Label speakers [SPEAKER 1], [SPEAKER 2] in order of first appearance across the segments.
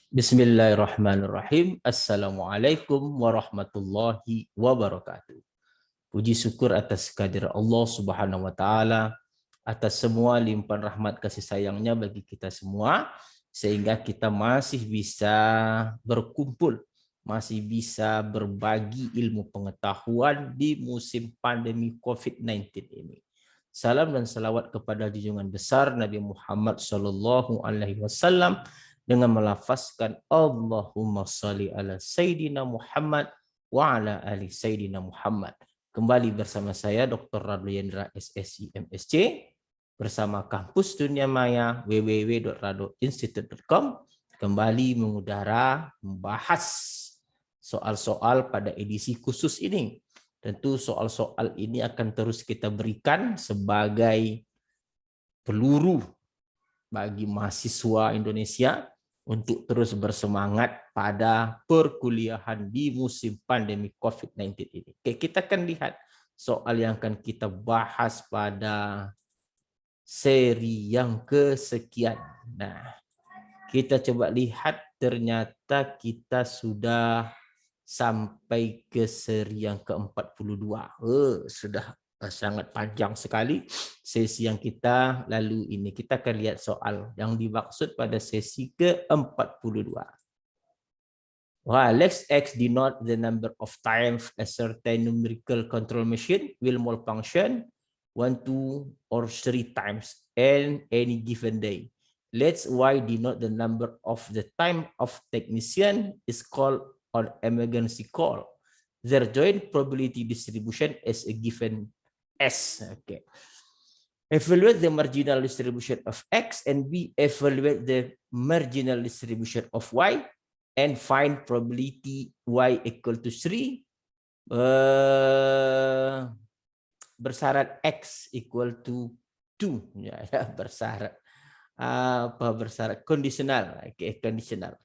[SPEAKER 1] Bismillahirrahmanirrahim. Assalamualaikum warahmatullahi wabarakatuh. Puji syukur atas kehadirat Allah Subhanahu wa taala, atas semua limpahan rahmat kasih sayangnya bagi kita semua, sehingga kita masih bisa berkumpul, masih bisa berbagi ilmu pengetahuan di musim pandemi COVID-19 ini. Salam dan salawat kepada junjungan besar Nabi Muhammad Sallallahu Alaihi Wasallam dengan melafazkan Allahumma salli ala Sayyidina Muhammad wa ala ali Sayyidina Muhammad. Kembali bersama saya Dr. Radlu Yendra SSI MSc bersama Kampus Dunia Maya www.radoinstitute.com kembali mengudara membahas soal-soal pada edisi khusus ini. Tentu soal-soal ini akan terus kita berikan sebagai peluru bagi mahasiswa Indonesia untuk terus bersemangat pada perkuliahan di musim pandemi COVID-19 ini. Oke, kita akan lihat soal yang akan kita bahas pada seri yang kesekian. Nah, kita coba lihat ternyata kita sudah sampai ke seri yang ke-42. Sudah sangat panjang sekali sesi yang kita lalu ini. Kita akan lihat soal yang dimaksud pada sesi ke-42. Let's X denote the number of times a certain numerical control machine will malfunction 1, 2, or 3 times in any given day. Let's Y denote the number of the time of technician is called on emergency call. Their joint probability distribution is a given S. Okay. Evaluate the marginal distribution of X and B evaluate the marginal distribution of Y and find probability Y equal to 3 bersyarat X equal to 2. Ya, bersyarat bersyarat kondisional. Oke, kondisional.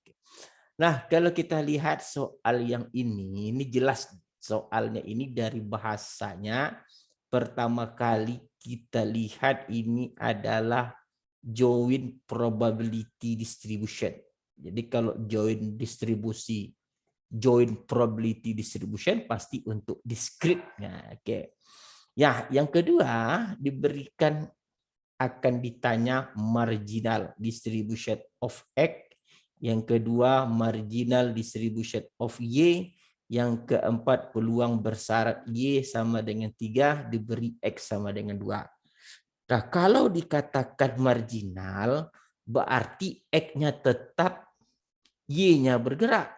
[SPEAKER 1] Nah, kalau kita lihat soal yang ini jelas soalnya ini dari bahasanya. Pertama kali kita lihat ini adalah joint probability distribution. Jadi kalau joint probability distribution pasti untuk discrete. Nah, oke. Ya, yang kedua diberikan akan ditanya marginal distribution of X. Yang kedua, marginal distribution of Y. Yang keempat, peluang bersyarat Y sama dengan 3, diberi X sama dengan 2. Nah, kalau dikatakan marginal, berarti X-nya tetap, Y-nya bergerak.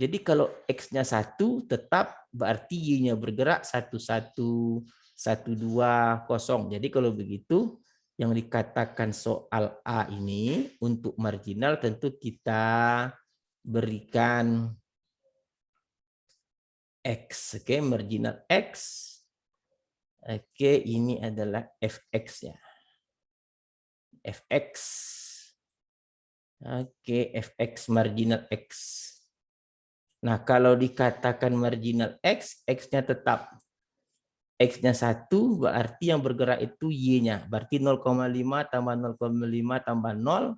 [SPEAKER 1] Jadi kalau X-nya 1 tetap, berarti Y-nya bergerak 1, 1, 1, 2, 0. Jadi kalau begitu, yang dikatakan soal A ini untuk marginal tentu kita berikan X. Oke, marginal X. Oke, ini adalah Fx-nya. Fx. Oke, Fx marginal X. Nah, kalau dikatakan marginal X, X-nya tetap. X-nya 1 berarti yang bergerak itu Y-nya. Berarti 0,5 tambah 0,5 tambah 0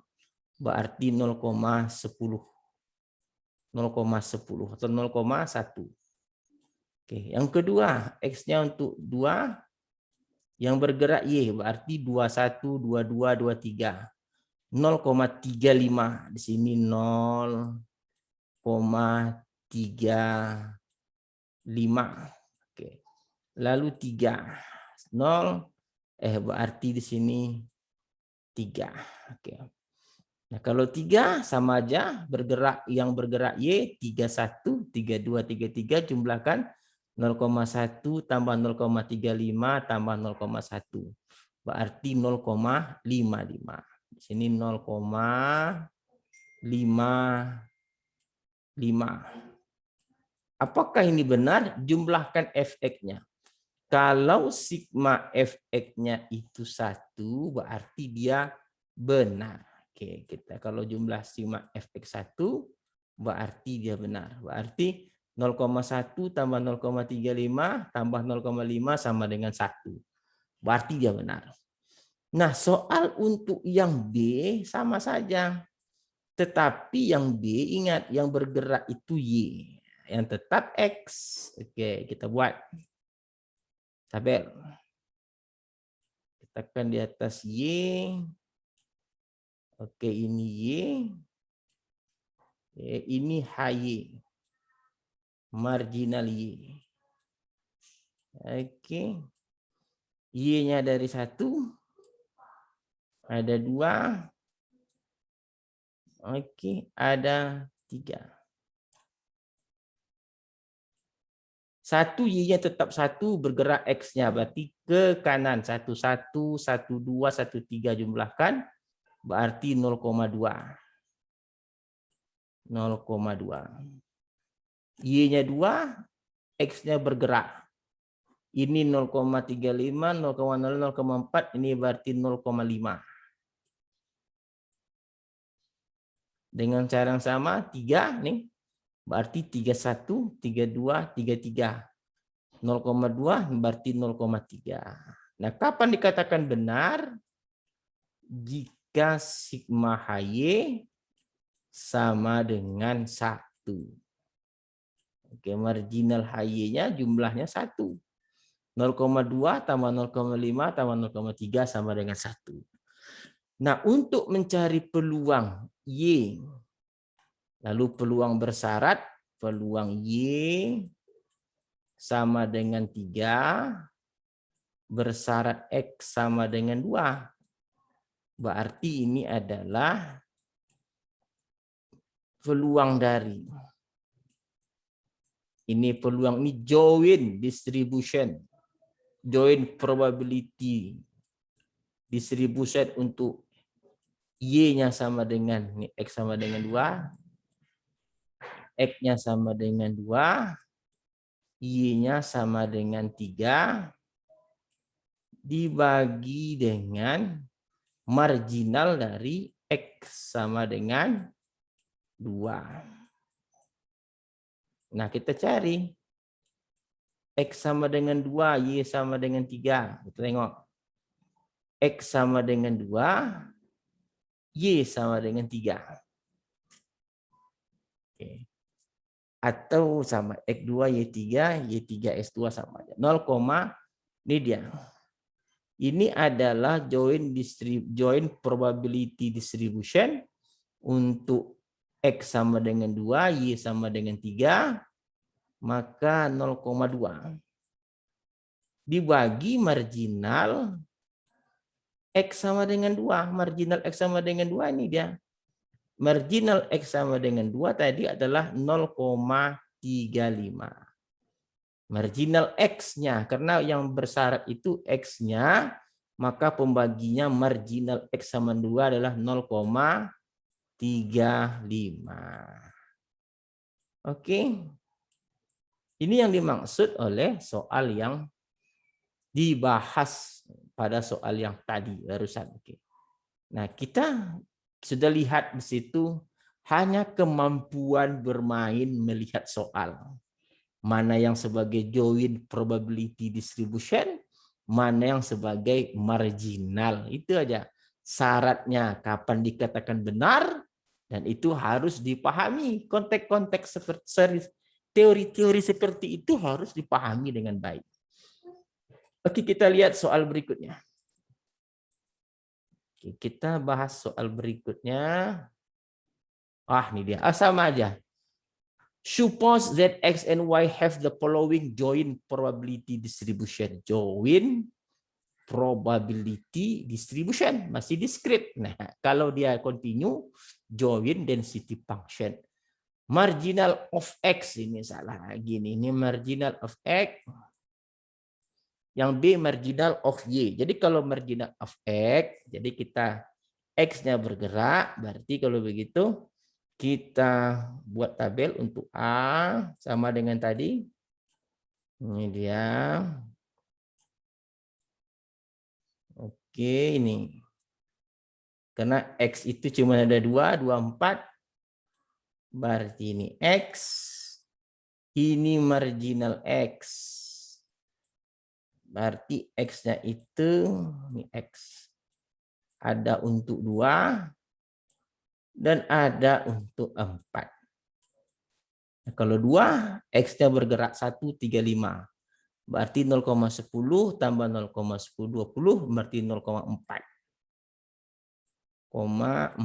[SPEAKER 1] berarti 0,10. 0,10 atau 0,1. Oke, yang kedua, X-nya untuk 2 yang bergerak Y berarti 21, 22, 23. 0,35 di sini 0,35. Oke. Lalu 3. 0 berarti di sini 3. Oke. Nah, kalau 3 sama aja bergerak yang bergerak Y 31, 32, 33 jumlahkan 0,1 tambah 0,35 tambah 0,1 berarti 0,55. Di sini 0,55. Apakah ini benar? Jumlahkan Fx-nya. Kalau sigma Fx-nya itu 1, berarti dia benar. Oke, kita kalau jumlah sigma Fx 1, berarti dia benar. Berarti 0,1 tambah 0,35 tambah 0,5 sama dengan 1. Berarti dia benar. Nah, soal untuk yang B sama saja. Tetapi yang B, ingat, yang bergerak itu Y. Yang tetap X. Oke, kita buat tabel. Tekan di atas Y. Oke, ini Y. Ini HY. Marginal Y. Oke. Y-nya dari 1. Ada 2. Oke, ada 3. 1 Y-nya tetap 1, bergerak X-nya berarti ke kanan. 1, 1, 1, 2, 1, 3 jumlahkan. Berarti 0,2. 0,2. Y-nya 2, X-nya bergerak. Ini 0,35, 0,0, 0,4, ini berarti 0,5. Dengan cara yang sama, 3 nih. Berarti 31, 32, 33. 0,2 berarti 0,3. Nah, kapan dikatakan benar? Jika sigma HY sama dengan 1. Oke, marginal HY-nya jumlahnya 1. 0,2 tambah 0,5 tambah 0,3 sama dengan 1. Nah, untuk mencari peluang Y, lalu peluang bersyarat, peluang Y sama dengan 3, bersyarat X sama dengan 2. Berarti ini adalah peluang dari. Ini peluang, ini joint distribution. Joint probability distribution untuk Y-nya sama dengan, ini X sama dengan 2. X-nya sama dengan 2. Y-nya sama dengan 3. Dibagi dengan marginal dari X sama dengan 2. Nah, kita cari. X sama dengan 2, Y sama dengan 3. Kita tengok. X sama dengan 2, Y sama dengan 3. Oke. Atau sama X2, Y3, Y3, S2 sama aja. 0, ini dia. Ini adalah joint probability distribution untuk X sama dengan 2, Y sama dengan 3, maka 0,2. Dibagi marginal X sama dengan 2. Marginal X sama dengan 2 ini dia. Marginal X sama dengan 2 tadi adalah 0,35. Marginal X-nya, karena yang bersyarat itu X-nya, maka pembaginya marginal X sama 2 adalah 0,35. Oke. Ini yang dimaksud oleh soal yang dibahas pada soal yang tadi barusan. Oke. Nah, kita sudah lihat di situ hanya kemampuan bermain melihat soal. Mana yang sebagai joint probability distribution, mana yang sebagai marginal. Itu aja syaratnya kapan dikatakan benar, dan itu harus dipahami. Konteks-konteks seperti teori-teori seperti itu harus dipahami dengan baik. Oke, kita lihat soal berikutnya. Oke, kita bahas soal berikutnya. Ini dia. Sama aja. Suppose that X and Y have the following joint probability distribution. Joint probability distribution. Masih discrete. Nah, kalau dia continue, joint density function. Marginal of X. Ini salah lagi nih. Ini marginal of X. Yang B marginal of Y. Jadi kalau marginal of X, jadi kita X-nya bergerak, berarti kalau begitu kita buat tabel untuk A sama dengan tadi. Ini dia. Oke, ini. Karena X itu cuma ada 2, 4. Berarti ini X. Ini marginal X. Berarti X-nya itu, ini X. Ada untuk 2. dan ada untuk 4. Nah, kalau 2, X-nya bergerak 135. Berarti 0,10 tambah 0,10, 20 berarti 0,4. 4.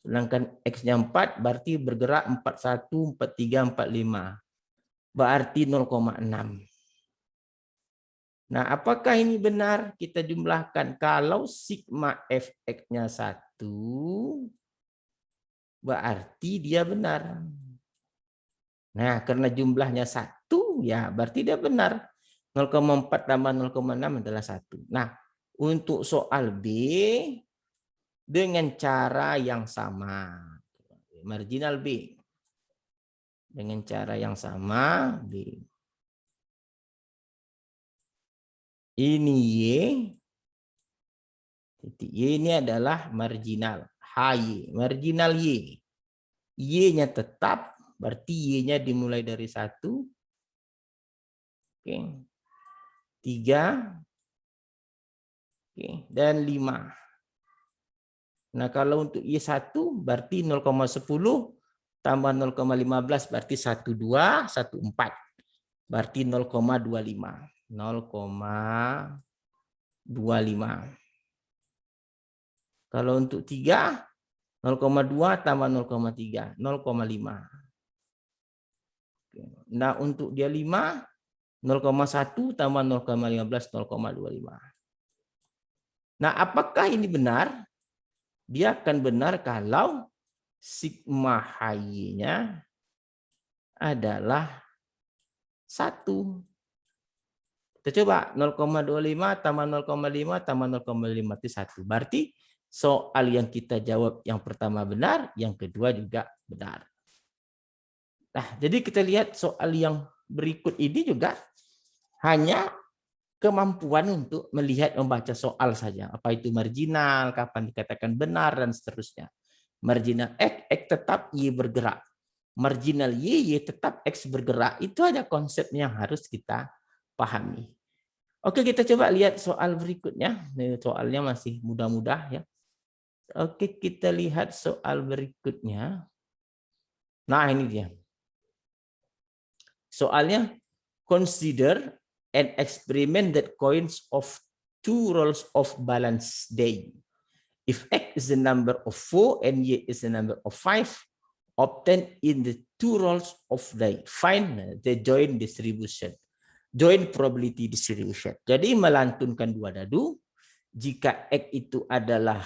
[SPEAKER 1] Sedangkan X-nya 4 berarti bergerak 41, 43, 45. Berarti 0,6. Nah, apakah ini benar? Kita jumlahkan. Kalau sigma Fx-nya 1, berarti dia benar. Nah, karena jumlahnya 1, ya berarti dia benar. 0,4 tambah 0,6 adalah 1. Nah, untuk soal B, dengan cara yang sama. Marginal B. Dengan cara yang sama, B. Ini Y. Titik Y ini adalah marginal. HY. Marginal Y. Y-nya tetap, berarti Y-nya dimulai dari 1. Oke. 3. Oke. Dan 5. Nah, kalau untuk Y1 berarti 0,10 tambah 0,15 berarti 12, 14. Berarti 0,25. 0,25. Kalau untuk 3, 0,2 tambah 0,3, 0,5. Nah, untuk dia 5, 0,1 tambah 0,15, 0,25. Nah, apakah ini benar? Dia akan benar kalau sigma HY-nya adalah 1. Kita coba 0,25 tambah 0,5 tambah 0,5 itu 1. Berarti soal yang kita jawab yang pertama benar, yang kedua juga benar. Nah, jadi kita lihat soal yang berikut ini juga hanya kemampuan untuk melihat membaca soal saja. Apa itu marginal, kapan dikatakan benar, dan seterusnya. Marginal X tetap Y bergerak. Marginal Y tetap X bergerak. Itu ada konsep yang harus kita pahami. Oke, kita coba lihat soal berikutnya. Soalnya masih mudah-mudah ya. Oke, kita lihat soal berikutnya. Nah, ini dia. Soalnya, consider an experiment that coins of 2 rolls of balance day. If X is the number of 4 and Y is the number of 5, obtain in the 2 rolls of day. Find the joint distribution. Joint probability distribution. Jadi melantunkan 2 dadu. Jika X itu adalah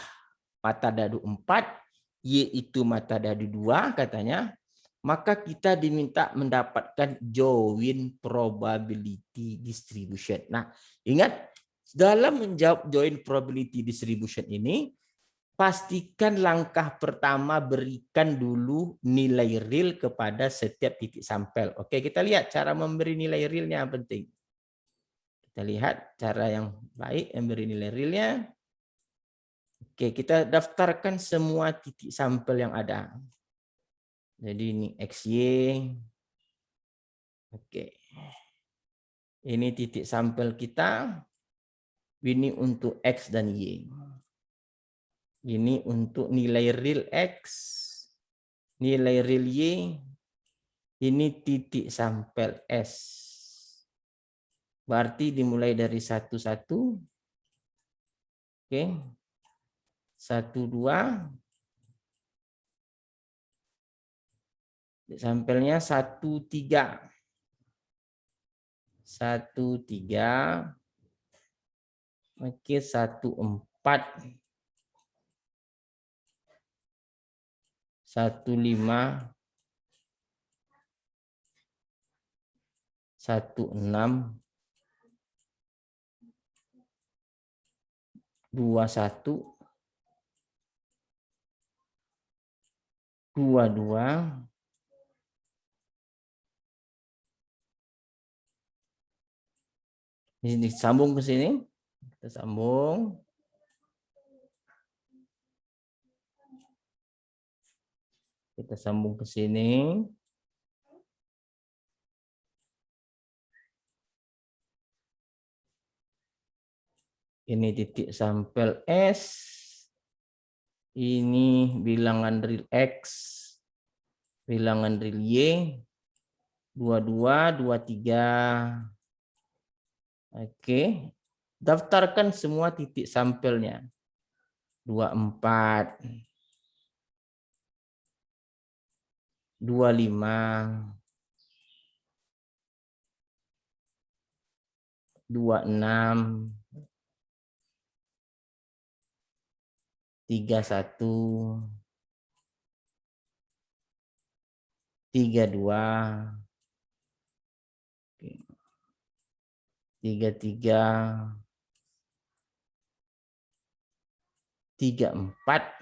[SPEAKER 1] mata dadu 4, Y itu mata dadu 2 katanya, maka kita diminta mendapatkan joint probability distribution. Nah, ingat dalam menjawab joint probability distribution ini, pastikan langkah pertama berikan dulu nilai real kepada setiap titik sampel. Oke, kita lihat cara memberi nilai realnya yang penting. Kita lihat cara yang baik memberi nilai realnya. Oke, kita daftarkan semua titik sampel yang ada. Jadi ini XY. Oke. Ini titik sampel kita. Ini untuk X dan Y. Ini untuk nilai real X. Nilai real Y. Ini titik sampel S. Berarti dimulai dari 1, 1. Oke. 1, 2. Sampelnya 1, 3. 1, 3. Oke, 1, 4. 1, 5. 1, 6. 2, 1. 2, 2. Ini sambung ke sini. Kita sambung. Kita sambung ke sini. Ini titik sampel S. Ini bilangan real X, bilangan real Y, 22, 23. Oke, daftarkan semua titik sampelnya. 24, 25, 26, 31, 32, 33, 34,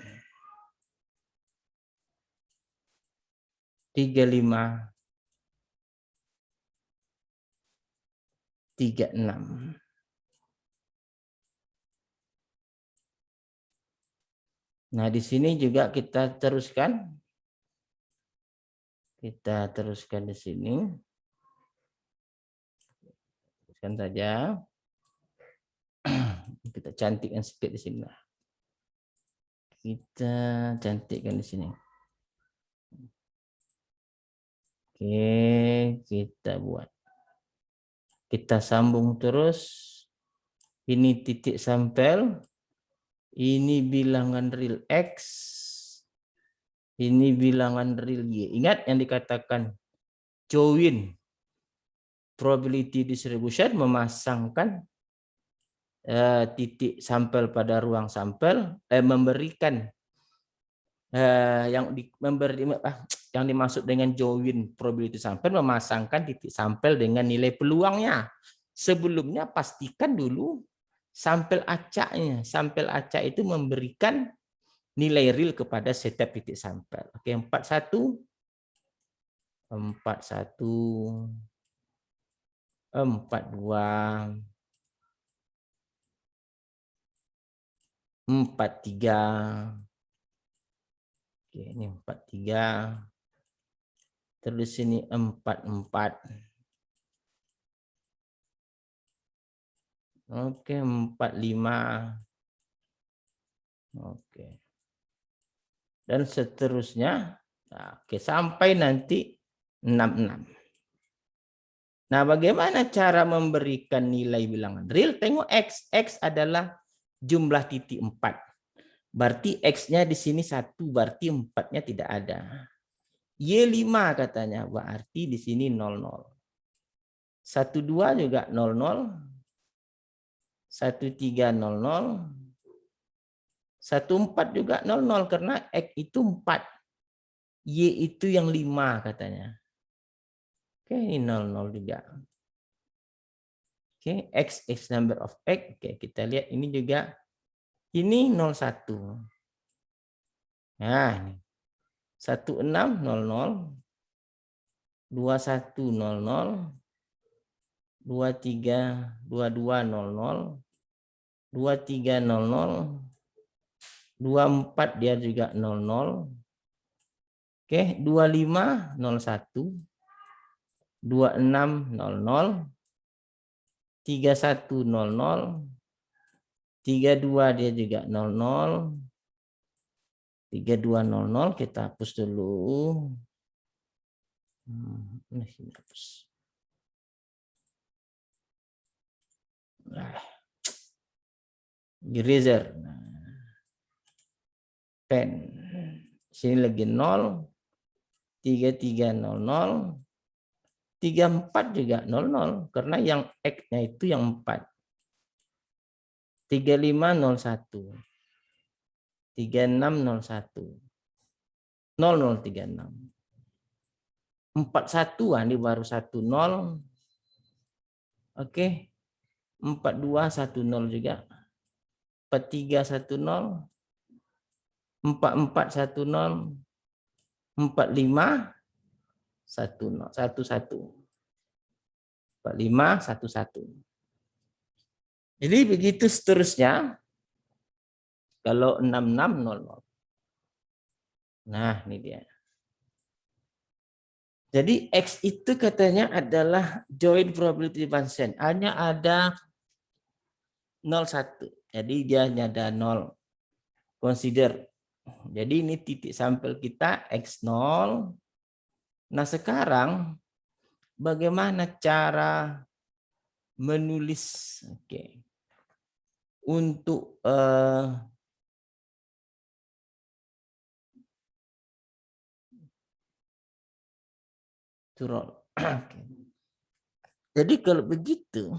[SPEAKER 1] 35, 36. Nah, di sini juga kita teruskan. Kita teruskan di sini. Teruskan saja. Kita cantikkan sedikit di sini. Kita cantikkan di sini. Oke, kita buat. Kita sambung terus. Ini titik sampel. Ini bilangan real X. Ini bilangan real Y. Ingat yang dikatakan join probability distribution, memasangkan titik sampel pada ruang sampel, memberikan yang dimaksud dengan join probability sampel, memasangkan titik sampel dengan nilai peluangnya. Sebelumnya pastikan dulu sampel acaknya. Sampel acak itu memberikan nilai real kepada setiap titik sampel. Oke, 41, 41, 42, 43. Oke, ini 43. Terus sini 44. Oke, 45. Oke. Dan seterusnya. Nah, oke, sampai nanti 66. Nah, bagaimana cara memberikan nilai bilangan real? Tengok X. X adalah jumlah titik 4. Berarti X-nya di sini 1, berarti 4-nya tidak ada. Y5 katanya, berarti di sini 00. 12 juga 00. 13 00. 14 juga 00 karena X itu 4. Y itu yang 5 katanya. Oke, ini 00 juga. Oke, X is number of X. Oke, kita lihat ini juga. Ini 01. Nah, ini. 16 00. 21 00. 23 22 00. 23 00. 24 dia juga 00. Oke, 25 01. 26 00. 31 00. 32 dia juga 00. 32 00 kita hapus dulu. Ini hapus. Eraser. Pen. Sini lagi 0. 3300. 34 juga 00 karena yang X-nya itu yang 4. 3501. 3601. 0036. 41 ini baru 10. Oke. 4210 juga. 4310. 4410. 45 11. 4511. Jadi begitu seterusnya. Kalau 6600. Nah, ini dia. Jadi X itu katanya adalah joint probability function. Hanya ada 01. Jadi dia hanya ada 0. Consider Jadi ini titik sampel kita X0. Nah sekarang bagaimana cara menulis untuk turun. Jadi kalau begitu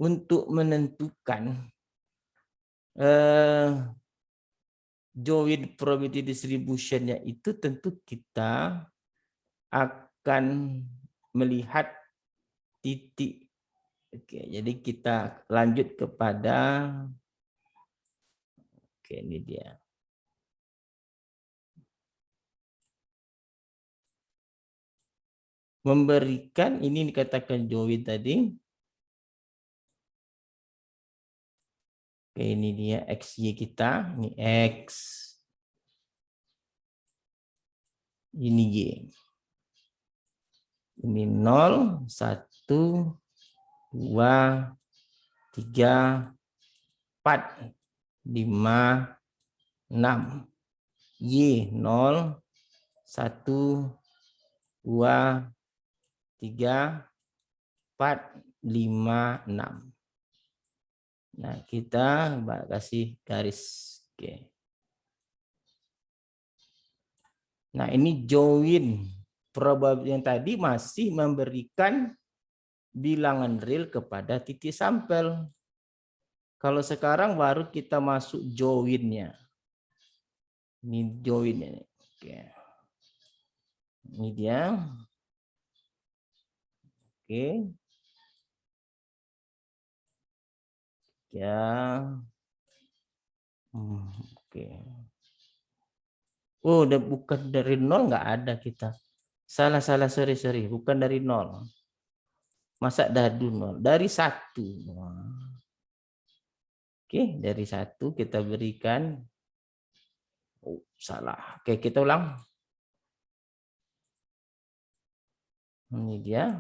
[SPEAKER 1] untuk menentukan joint probability distribution-nya itu tentu kita akan melihat titik. Jadi kita lanjut kepada ini dia. Memberikan ini dikatakan joint tadi. Ini dia XY kita, ini X. Ini Y. Ini 0, 1, 2, 3, 4, 5, 6. Y 0, 1, 2, 3, 4, 5, 6. Nah, kita kasih garis. Oke. Nah, ini join probability yang tadi masih memberikan bilangan real kepada titik sampel. Kalau sekarang baru kita masuk join-nya. Ini join-nya. Oke. Ini dia. Oke. Ya. Oke. Oh, udah bukan dari 0 nggak ada kita. Salah, sorry. Bukan dari 0. Masa dadu 0? Dari 1. Oke, dari 1 kita berikan. Oh, salah. Oke, kita ulang. Ini dia.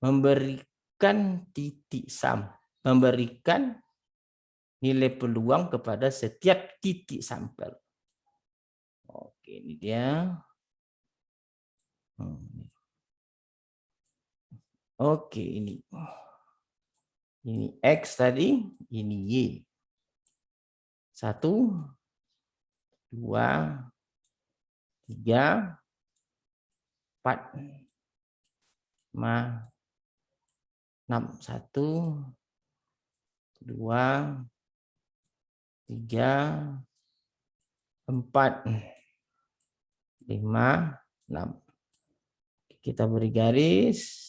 [SPEAKER 1] Memberikan titik memberikan nilai peluang kepada setiap titik sampel. Oke, ini dia. Oke, ini X tadi, ini Y. 1, 2, 3, 4, 5, 6. 1, 2, 3, 4, 5, 6. Kita beri garis.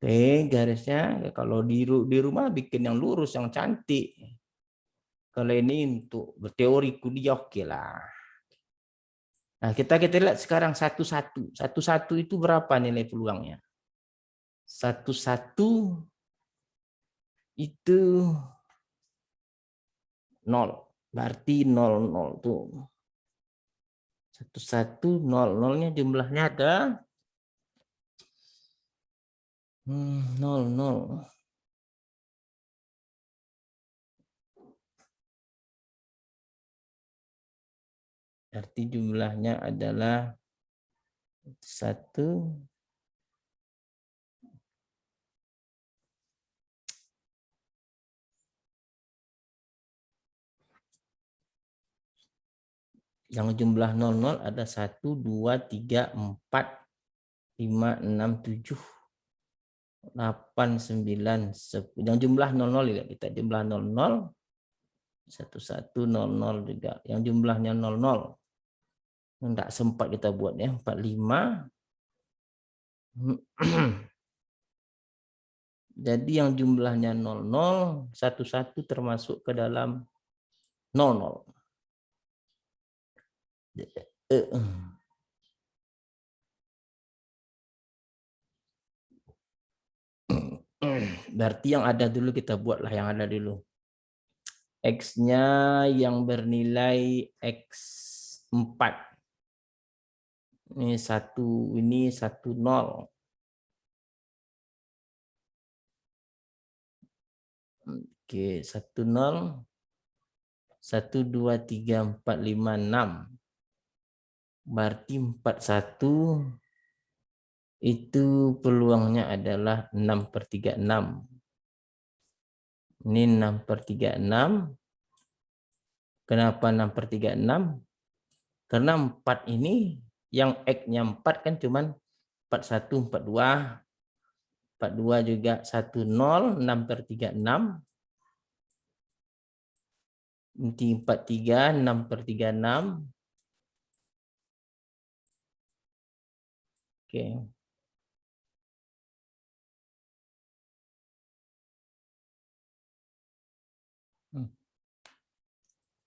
[SPEAKER 1] Oke, garisnya kalau di rumah bikin yang lurus, yang cantik. Kalau ini untuk berteori kuliah oke lah. Nah, kita lihat sekarang satu-satu. Satu-satu itu berapa nilai peluangnya? Satu-satu itu 0. Berarti 0 tuh. Satu-satu 0. 0-nya jumlahnya ada 0. Berarti jumlahnya adalah 1. Yang jumlah 00 ada 1, 2, 3, 4, 5, 6, 7, 8, 9, 10. Yang jumlah 00 lihat kita jumlah 00, 1100 juga. Yang jumlahnya 00. Enggak sempat kita buat ya, 45. Jadi yang jumlahnya 00, 11 termasuk ke dalam 00. Berarti yang ada dulu kita buatlah yang ada dulu. X-nya yang bernilai X4. Ini 1, 0. Oke, 1, 0. 1, 2, 3, 4, 5, 6. Berarti 41 itu peluangnya adalah 6/36. Ini 6/36. Kenapa 6/36? Karena 4 ini yang X-nya 4 kan cuman 41, 42. 42 juga 10, 6/36. Nanti 43, 6/36. Oke.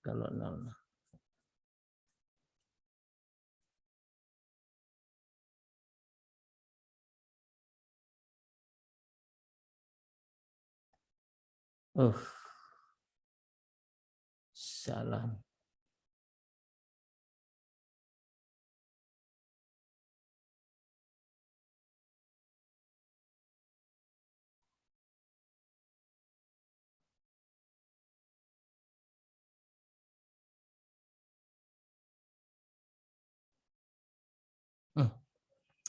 [SPEAKER 1] Kalau 0. Salah.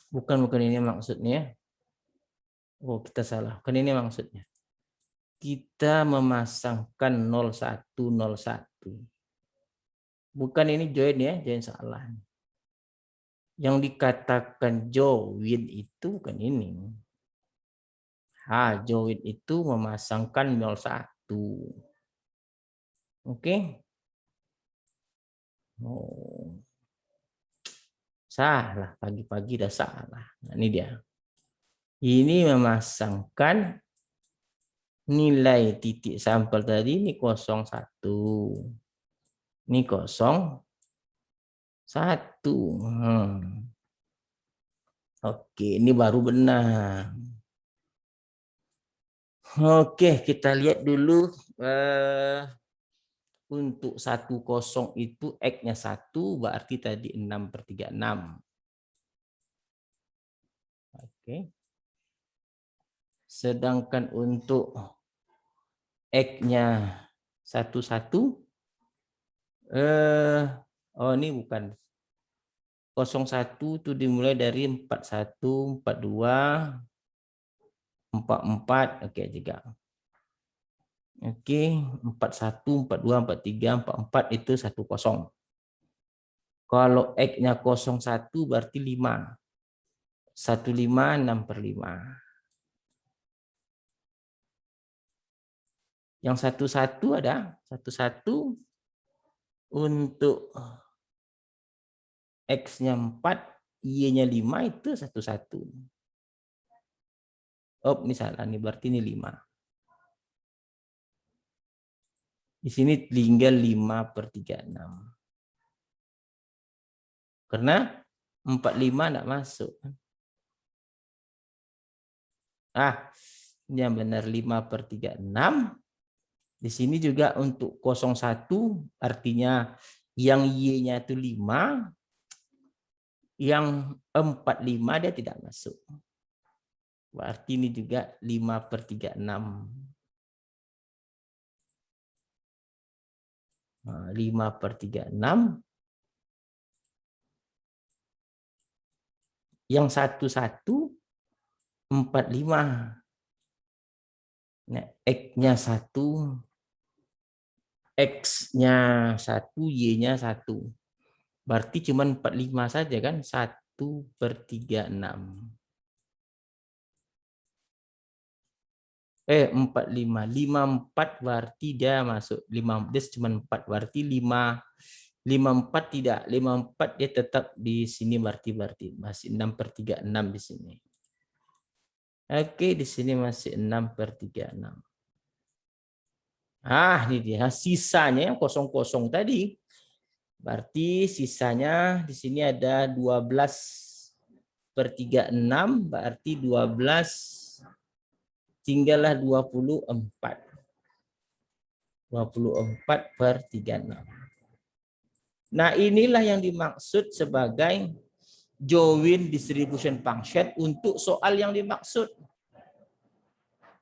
[SPEAKER 1] Bukan ini maksudnya. Oh, kita salah. Bukan ini maksudnya. Kita memasangkan 01, 01. Bukan ini join ya, join salah. Yang dikatakan join itu bukan ini. Join itu memasangkan 01. Oke. Oh. Salah, pagi-pagi udah salah. Nah, ini dia. Ini memasangkan nilai titik sampel tadi ini 01. Ini 01. Oke, ini baru benar. Oke, kita lihat dulu untuk 10 itu X-nya 1, berarti tadi 6/36. Oke. Sedangkan untuk X-nya 11, ini bukan. 01 itu dimulai dari 41, 42, 44, oke juga. Oke, 41, 42, 43, 44 itu 10. Kalau X-nya 01 berarti 5. 15, 6/5. Yang 11 ada 11 untuk X-nya 4, Y-nya 5 itu 11. Oh, misalnya nih berarti ini 5. Di sini tinggal 5/36. Karena 45 enggak masuk. Ini yang benar 5/36. Di sini juga untuk 01 artinya yang Y-nya itu 5, yang 45 dia tidak masuk. Berarti ini juga 5/36. 5/36. Yang 11 45. Nah, X-nya 1, X-nya 1, Y-nya 1. Berarti cuma 45 saja kan? 1/36. 45. 54 berarti dia masuk. 5 dia cuma 4 berarti 54 tidak. 54 dia tetap di sini berarti masih 6/36 di sini. Oke, di sini masih 6/36. Ini dia sisanya yang 00 tadi. Berarti sisanya di sini ada 12/36, berarti 12 tinggallah 24. 24/36. Nah, inilah yang dimaksud sebagai join distribution function untuk soal yang dimaksud.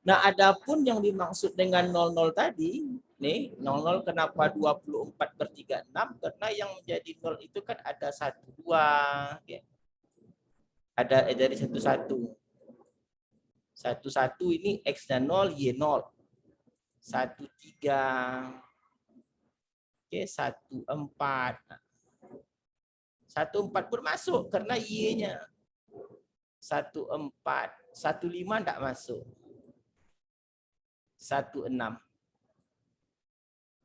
[SPEAKER 1] Nah, adapun yang dimaksud dengan 00 tadi, nih 00 kenapa 24/36? Karena yang menjadi 0 itu kan ada 1, 2. Ya. Ada dari 1, 1. 1, 1 ini X-nya 0, Y 0. 1, 3. Oke, 1, 4. 1, 4 pun masuk karena Y-nya. 1, 4. 1, 5 enggak masuk. 1, 6.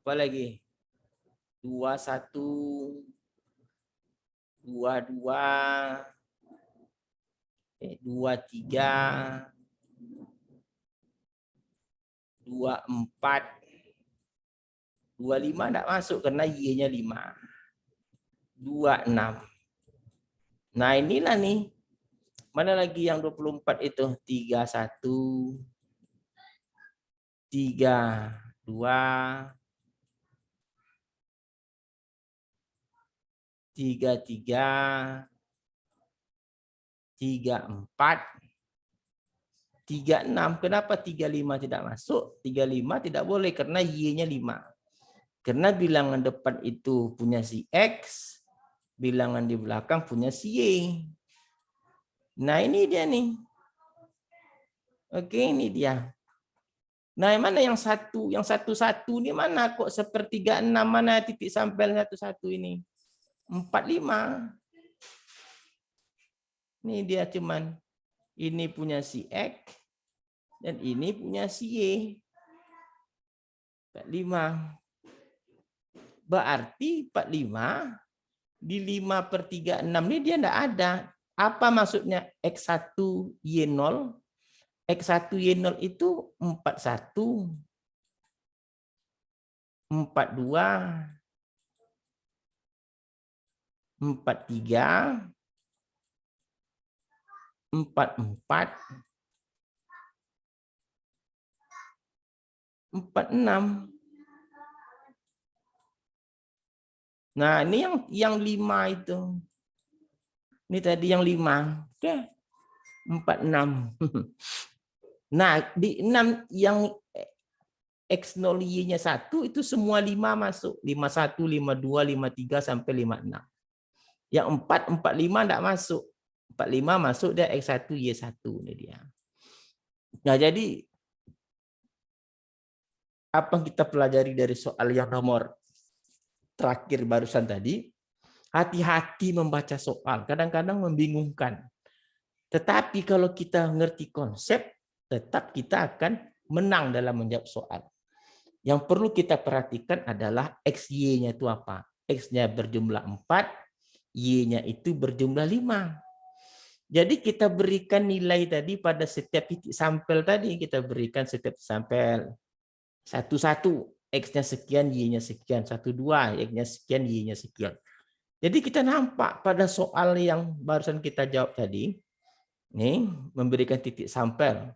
[SPEAKER 1] Apa lagi? 2, 1. 2, 2. 2, 3. 2, 4. 2, 5 enggak masuk karena Y-nya 5. 2, 6. Nah, inilah nih. Mana lagi yang 24 itu? 3, 1. 3, 2. 3, 3. 3, 4. 3, 6. Kenapa 3, 5 tidak masuk? 3, 5 tidak boleh karena Y-nya 5. Karena bilangan depan itu punya si X, bilangan di belakang punya si Y. Nah, ini dia nih. Oke, ini dia. Nah, mana yang satu? Yang 1, 1 ini mana kok sepertiga 6? Mana titik sampel 1, 1 ini? 4, 5. Ini dia cuman. Ini punya si X. Dan ini punya si Y. 45. Berarti 45 di 5/36 ini dia enggak ada. Apa maksudnya X1 Y0? X1 Y0 itu 41, 42, 43, 44, 46. Nah, ini yang 5 itu. Ini tadi yang 5. Oke. 46. Nah, di 6 yang X0Y-nya 1 itu semua 5 masuk. 51, 52, 53 sampai 56. Yang 4, 45 enggak masuk. 45 masuk dia X1 Y1 ini dia. Nah, jadi apa yang kita pelajari dari soal yang nomor terakhir barusan tadi? Hati-hati membaca soal. Kadang-kadang membingungkan. Tetapi kalau kita ngerti konsep, tetap kita akan menang dalam menjawab soal. Yang perlu kita perhatikan adalah XY-nya itu apa? X-nya berjumlah 4, Y-nya itu berjumlah 5. Jadi kita berikan nilai tadi pada setiap titik sampel tadi. Kita berikan setiap sampel. 1, 1, X-nya sekian, Y-nya sekian. 1, 2, X-nya sekian, Y-nya sekian. Jadi kita nampak pada soal yang barusan kita jawab tadi, nih memberikan titik sampel.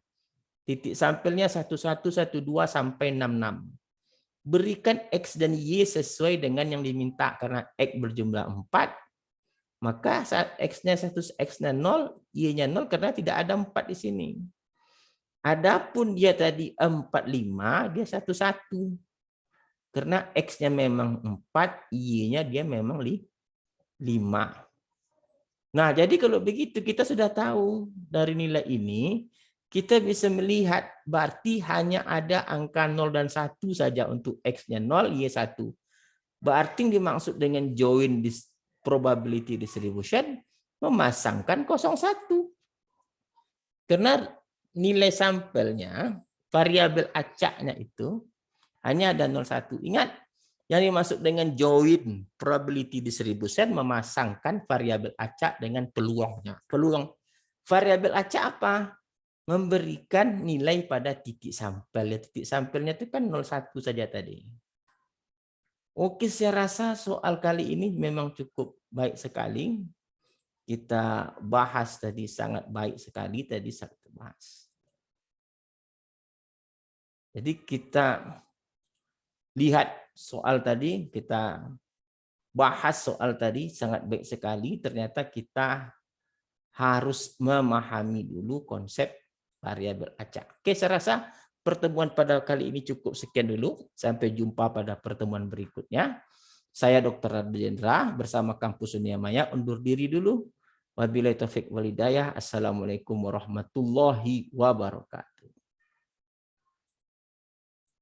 [SPEAKER 1] Titik sampelnya 11, 12 sampai 66. Berikan X dan Y sesuai dengan yang diminta. Karena X berjumlah 4, maka X-nya 1, X-nya 0, Y-nya 0 karena tidak ada 4 di sini. Adapun dia tadi 45, dia 1, 1. Karena X-nya memang 4, Y-nya dia memang 5. Nah, jadi kalau begitu kita sudah tahu dari nilai ini, kita bisa melihat berarti hanya ada angka 0 dan 1 saja untuk X-nya 0, Y1. Berarti yang dimaksud dengan join probability distribution, memasangkan 01. Karena nilai sampelnya, variabel acaknya itu, hanya ada 01. Ingat, yang dimaksud dengan join probability distribution memasangkan variabel acak dengan peluangnya. Peluang variabel acak apa? Memberikan nilai pada titik sampel. Titik sampelnya itu kan 01 saja tadi. Oke, saya rasa soal kali ini memang cukup baik sekali. Kita bahas tadi sangat baik sekali tadi saya bahas. Jadi kita lihat soal tadi, kita bahas soal tadi sangat baik sekali. Ternyata kita harus memahami dulu konsep variabel acak. Oke, saya rasa pertemuan pada kali ini cukup sekian dulu. Sampai jumpa pada pertemuan berikutnya. Saya Dr. Ardendra bersama Kampus Dunia Maya undur diri dulu. Wabillahi taufik wal hidayah. Assalamualaikum warahmatullahi wabarakatuh.